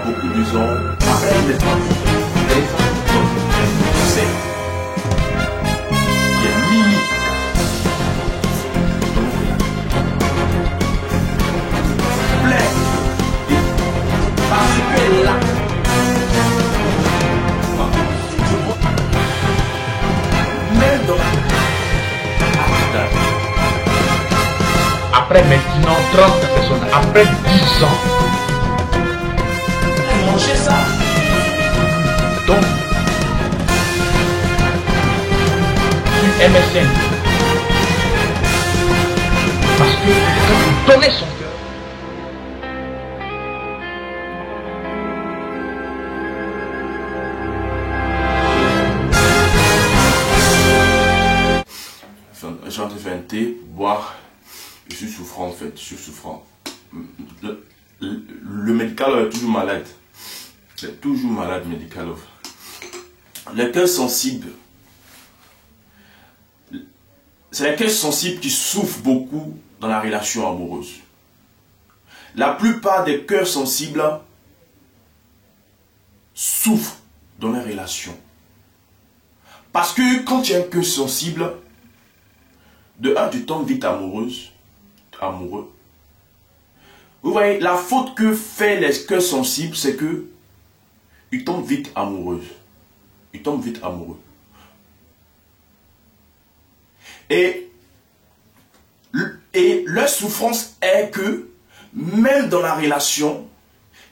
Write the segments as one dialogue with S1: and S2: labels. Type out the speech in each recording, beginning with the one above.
S1: beaucoup disons, après maintenant, c'est il y a Mimi. Plaît. Parce que là, même dans
S2: après maintenant 30 personnes, après 10 ans,
S1: manger ça.
S2: donc sur MSN, parce que quand il donnait son cœur,
S1: Je suis en train de faire un thé, boire. Je suis souffrant en fait, je suis souffrant. Le médical est toujours malade. C'est toujours malade, médical. Les cœurs sensibles. C'est les cœurs sensibles qui souffrent beaucoup dans la relation amoureuse. La plupart des cœurs sensibles souffrent dans les relations. Parce que quand tu as un cœur sensible, de un, tu tombes vite amoureux. Vous voyez, la faute que fait les cœurs sensibles, c'est que ils tombent vite amoureux. Ils tombent vite amoureux. Et leur souffrance est que, même dans la relation,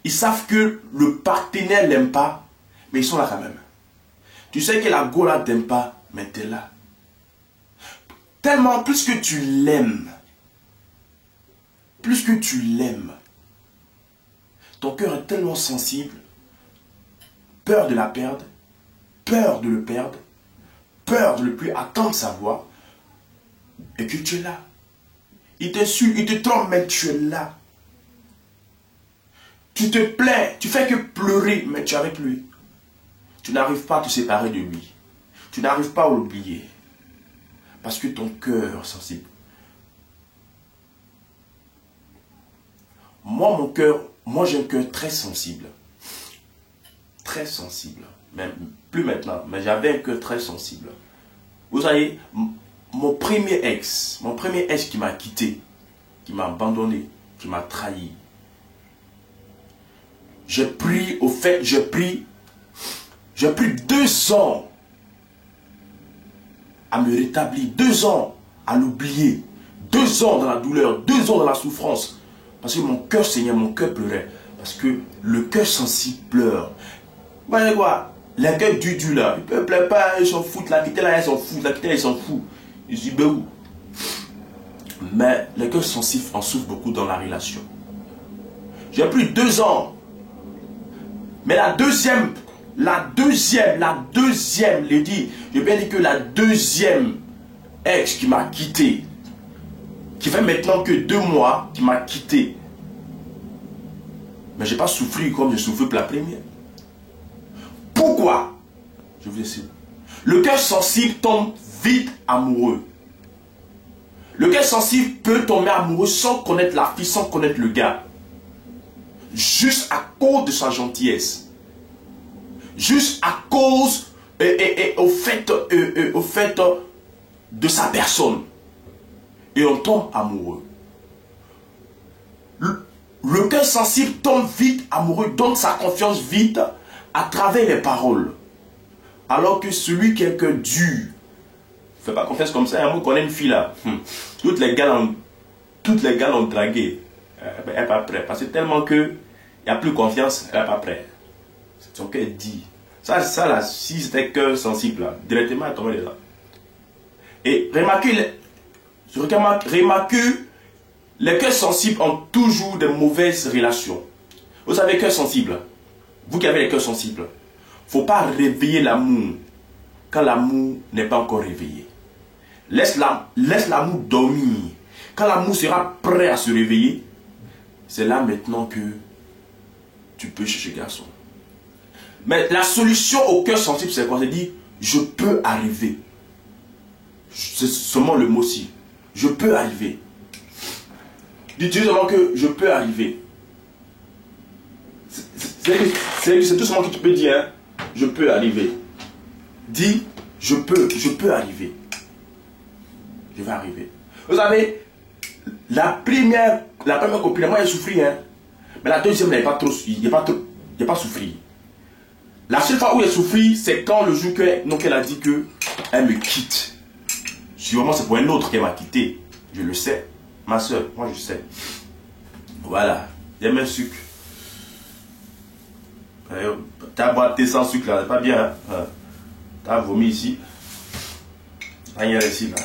S1: ils savent que le partenaire l'aime pas, mais ils sont là quand même. Tu sais que la go là t'aime pas, mais tu es là. Tellement plus que tu l'aimes, ton cœur est tellement sensible, peur de la perdre, peur de le perdre, peur de ne plus attendre sa voix, et que tu es là. Il t'insulte, il te trompe, mais tu es là. Tu te plains, tu fais que pleurer, mais tu es avec lui. Tu n'arrives pas à te séparer de lui. Tu n'arrives pas à l'oublier. Parce que ton cœur est sensible. Moi j'ai un cœur très sensible. Très sensible. Même plus maintenant, mais j'avais un cœur très sensible. Vous savez, mon premier ex qui m'a quitté, qui m'a abandonné, qui m'a trahi. J'ai pris 2 ans à me rétablir, 2 ans à l'oublier, 2 ans dans la douleur, 2 ans dans la souffrance. Parce que mon cœur saignait, mon cœur pleurait. Parce que le cœur sensible pleure. Vous voyez quoi? Les cœurs du là, ils ne pleurent pas, ils s'en foutent. La quitter là, ils s'en foutent. La quitter là, ils s'en foutent. Ils se disent, ben où? Mais les cœurs sensibles en souffrent beaucoup dans la relation. J'ai pris 2 ans. Mais la deuxième, j'ai bien dit que la deuxième ex qui m'a quitté, qui fait maintenant que 2 mois, qui m'a quitté. Mais je n'ai pas souffert comme j'ai souffert pour la première. Pourquoi? Je vous explique. Le cœur sensible tombe vite amoureux. Le cœur sensible peut tomber amoureux sans connaître la fille, sans connaître le gars. Juste à cause de sa gentillesse. Juste à cause au fait de sa personne. Et on tombe amoureux. Le cœur sensible tombe vite amoureux, donne sa confiance vite à travers les paroles. Alors que celui qui est un cœur dur, ne fait pas confiance comme ça. Moi, je connais une fille là. Toutes les gars l'ont dragué. Elle n'est pas prête. Parce que tellement que il n'y a plus confiance, elle n'est pas prête. Son cœur dit. Ça là, si c'était cœur sensible là, directement elle tombait là. Et remarquez, les cœurs sensibles ont toujours de mauvaises relations. Vous savez, cœur sensible, vous qui avez les cœurs sensibles, il ne faut pas réveiller l'amour quand l'amour n'est pas encore réveillé. Laisse l'amour dormir. Quand l'amour sera prêt à se réveiller, c'est là maintenant que tu peux chercher garçon. Mais la solution au cœur sensible, c'est quoi? C'est dire, je peux arriver. C'est seulement le mot-ci. Je peux arriver. Dites seulement que je peux arriver. C'est tout ce que tu peux dire. Hein? Je peux arriver. Dis, je peux arriver. Je vais arriver. Vous savez, la première copine, moi, elle souffrit. Hein? Mais la deuxième, elle n'a pas souffri. La seule fois où elle souffrit, c'est quand le jour qu'elle a dit qu'elle me quitte. Sûrement, c'est pour un autre qu'elle m'a quitté. Je le sais. Ma soeur, moi, je sais. Voilà. Il y a même sucre. T'as boité sans sucre là, c'est pas bien. Hein? T'as vomi ici. Rien ici là.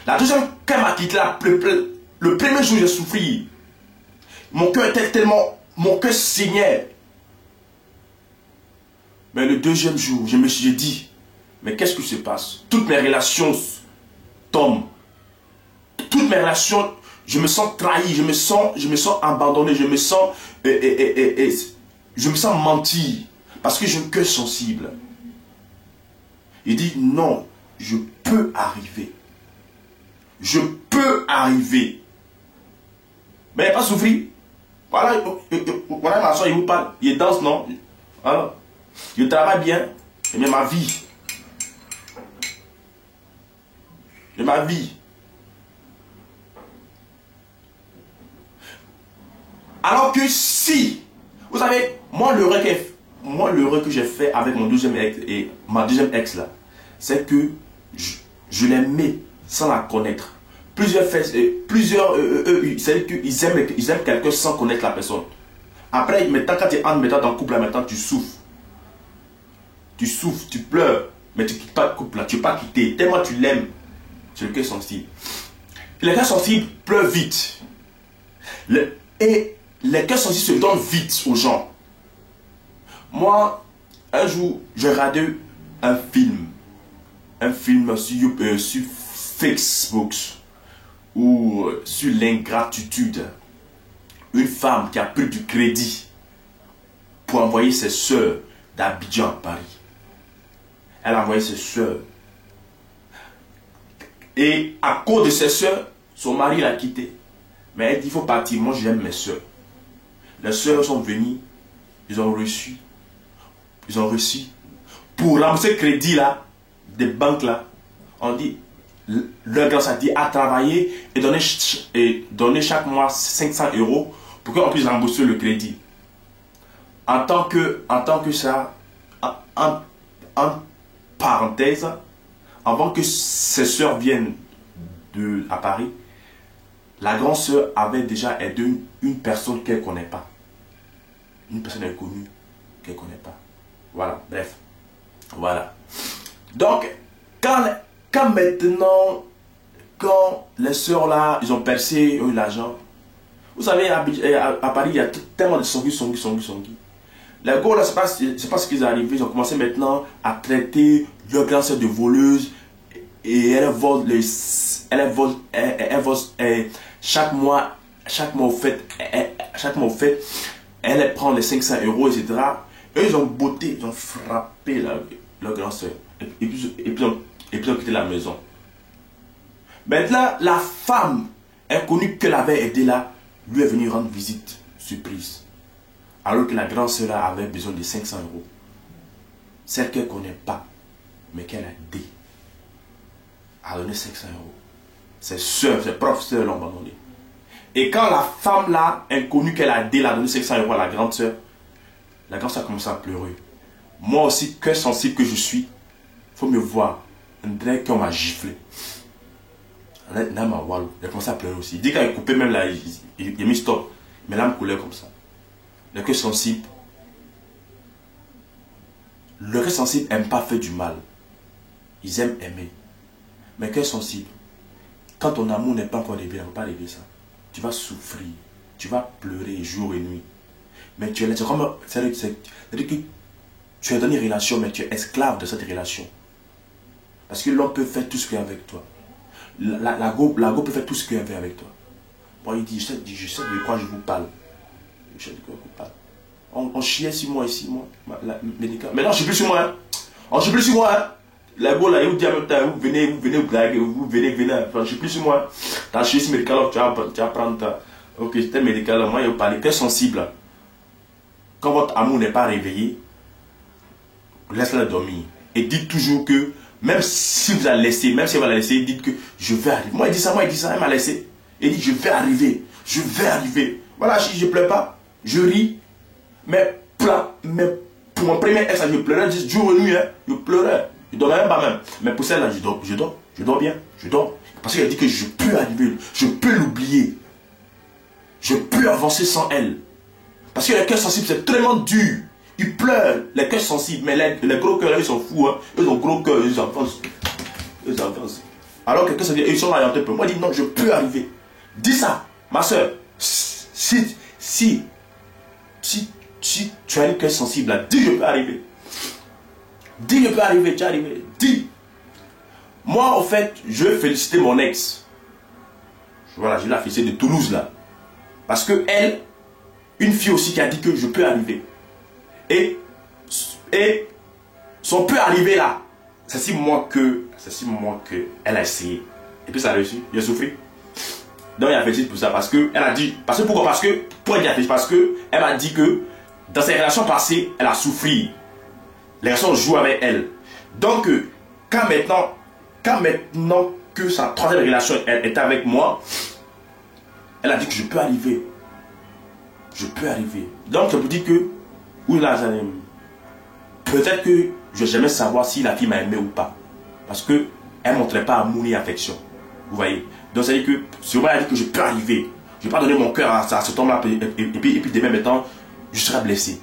S1: La deuxième qu'elle m'a quitté là, le premier jour j'ai souffri. Mon cœur était tellement. Mon cœur saignait. Mais le deuxième jour, je me suis dit, mais qu'est-ce qui se passe? Toutes mes relations tombent. Toutes mes relations, je me sens trahi, je me sens abandonné, je me sens menti. Parce que j'ai un cœur sensible. Il dit, non, je peux arriver. Je peux arriver. Mais il n'a pas souffert. Voilà, ma soeur, il vous parle. Il danse, non? Alors, je travaille bien. Mais ma vie. De ma vie. Alors que si, vous savez, moi l'erreur que j'ai fait avec mon deuxième ex et ma deuxième ex là, c'est que je l'aimais sans la connaître. C'est qu'ils aiment quelqu'un sans connaître la personne. Après, maintenant, quand tu entres dans le couple, là, maintenant, tu souffres. Tu souffres, tu pleures, mais tu ne quittes pas le couple, là. Tu ne peux pas quitter. Tellement tu l'aimes. C'est le cœur sensible. Les cœurs sensibles pleurent vite. Et les cœurs sensibles se donnent vite aux gens. Moi, un jour, j'ai regardé un film. Un film sur Facebook. Ou sur l'ingratitude. Une femme qui a pris du crédit pour envoyer ses soeurs d'Abidjan à Paris. Elle a envoyé ses soeurs. Et à cause de ses soeurs, son mari l'a quittée. Mais elle dit, il faut partir, moi j'aime mes soeurs. Les soeurs sont venues, ils ont reçu. Pour rembourser le crédit là, des banques là, on dit, leur grand ça dit à travailler et donner chaque mois 500 € pour qu'on puisse rembourser le crédit. En tant que ça, en parenthèse, avant que ses soeurs viennent à Paris, la grande soeur avait déjà aidé une personne qu'elle ne connaît pas. Une personne inconnue qu'elle ne connaît pas. Voilà, bref. Voilà. Donc, quand maintenant, quand les soeurs là, ils ont percé l'argent, vous savez, à Paris, il y a tellement de songui. Les gars là, c'est pas ce qu'ils arrivent. Ils ont commencé maintenant à traiter leur grande sœur de voleuse. Et elle vole chaque mois au fait, elle prend les 500 €, etc. Eux, ils ont botté, ils ont frappé leur grande sœur. Et puis ils ont quitté la maison. Maintenant, la femme inconnue qu'elle avait aidée là, lui est venue rendre visite, surprise. Alors que la grande sœur là avait besoin de 500 €. Celle qu'elle ne connaît pas, mais qu'elle a aidée, a donné 500 €. Ses soeurs, ses propres soeurs l'ont abandonné. Et quand la femme là, inconnue qu'elle a aidée, a donné 500 € à la grande sœur a commencé à pleurer. Moi aussi, cœur sensible que je suis, il faut me voir. On dirait qu'on m'a giflé. Elle a commencé à pleurer aussi. Il dit qu'elle a coupé même là, il a mis stop. Mais l'âme coulait comme ça. Le cœur sensible n'aime pas faire du mal. Ils aiment aimer. Mais le cœur sensible, quand ton amour n'est pas encore réglé, il ne faut pas régler ça. Tu vas souffrir. Tu vas pleurer jour et nuit. Mais tu es là, c'est-à-dire que tu es dans une relation, mais tu es esclave de cette relation. Parce que l'homme peut faire tout ce qu'il y a avec toi. La go peut faire tout ce qu'il y a avec toi. Bon, il dit, je sais de quoi je vous parle. Je sais de quoi je vous parle. On chiait 6 mois ici, moi. Mais non, je ne suis plus sur moi. Hein. On ne suis plus sur moi. Hein. La go là, il vous dit en même temps, vous venez, vous blaguez, vous venez. Enfin, je ne suis plus sur moi. T'as chié sur médical, tu vas prendre Ok, c'était médical. Moi, je parlais cœur sensible. Quand votre amour n'est pas réveillé, laisse-la dormir. Et dites toujours que, même si vous la laissez, même si elle va la laisser, dites que je vais arriver. Moi, il dit ça, elle m'a laissé. Il dit je vais arriver, je vais arriver. Voilà, je ne pleure pas, je ris. Mais pour mon premier ex, je pleurais, jour et nuit, hein, je pleurais. Je dormais même pas même. Mais pour celle-là, je dors bien, je dors. Parce qu'elle dit que je peux arriver, je peux l'oublier. Je peux avancer sans elle. Parce que les cœurs sensibles, c'est tellement dur. Ils pleurent, les cœurs sensibles, mais les gros cœurs, ils sont fous. Hein. Ils ont gros cœur, ils avancent. Ils avancent. Alors que ça veut dire, ils sont là un peu. Moi, je dis non, je peux arriver. Dis ça, ma soeur. Si tu as un cœur sensible, là, dis je peux arriver. Dis je peux arriver, tu es arrivé. Dis. Moi, en fait, je veux féliciter mon ex. Voilà, je l'ai félicité de Toulouse, là. Parce que elle, une fille aussi qui a dit que je peux arriver. Et son peut arriver là. C'est si moi que elle a essayé. Et puis ça a réussi. J'ai souffert. Donc il a félicité pour ça. Parce que elle a dit. Pourquoi? Parce que elle m'a dit que dans ses relations passées, elle a souffert. Les relations jouent avec elle. Donc quand maintenant que sa troisième relation est avec moi, elle a dit que je peux arriver. Je peux arriver. Donc je vous dis que peut-être que je ne vais jamais savoir si la fille m'a aimé ou pas. Parce qu'elle ne montrait pas amour et affection. Vous voyez. Donc ça veut dire que si elle a dit que je peux arriver. Je ne vais pas donner mon cœur à cet homme-là. Et puis demain maintenant, je serai blessé.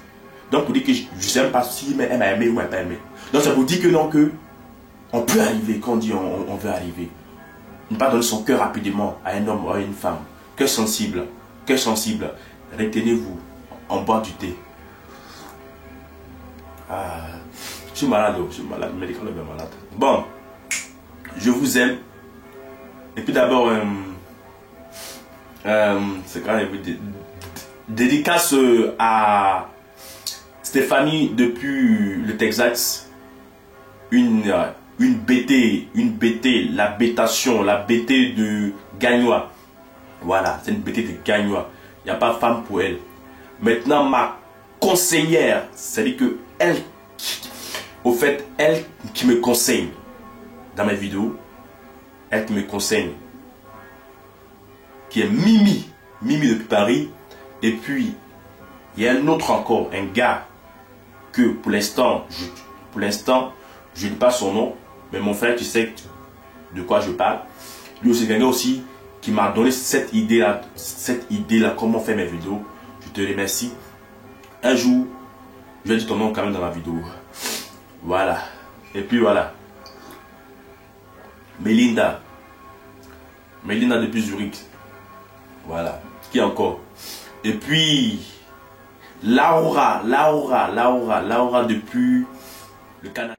S1: Donc vous dites que je ne sais même pas si elle m'a aimé ou elle m'a pas aimé. Donc ça vous dit que non, que on peut arriver quand on dit on veut arriver. Ne pas donner son cœur rapidement à un homme ou à une femme. Cœur sensible. Cœur sensible. Retenez-vous en boire du thé. Ah, je suis malade, médicalement malade. Bon, je vous aime. Et puis d'abord, c'est quand même dédicace à Stéphanie depuis le Texas. Une BT, la bêtation, la BT de Gagnois. Voilà, c'est une BT de Gagnois. Il n'y a pas de femme pour elle. Maintenant, ma conseillère, c'est-à-dire que elle qui me conseille dans mes vidéos, elle qui me conseille, qui est Mimi depuis Paris. Et puis, il y a un autre encore, un gars que pour l'instant, je ne dis pas son nom, mais mon frère, tu sais de quoi je parle. Lui aussi, quelqu'un aussi qui m'a donné cette idée-là, comment faire mes vidéos. Je te remercie. Un jour, je vais dire ton nom quand même dans ma vidéo. Voilà. Et puis voilà. Melinda depuis Zurich. Voilà. Qui encore? Et puis Laura depuis le Canada.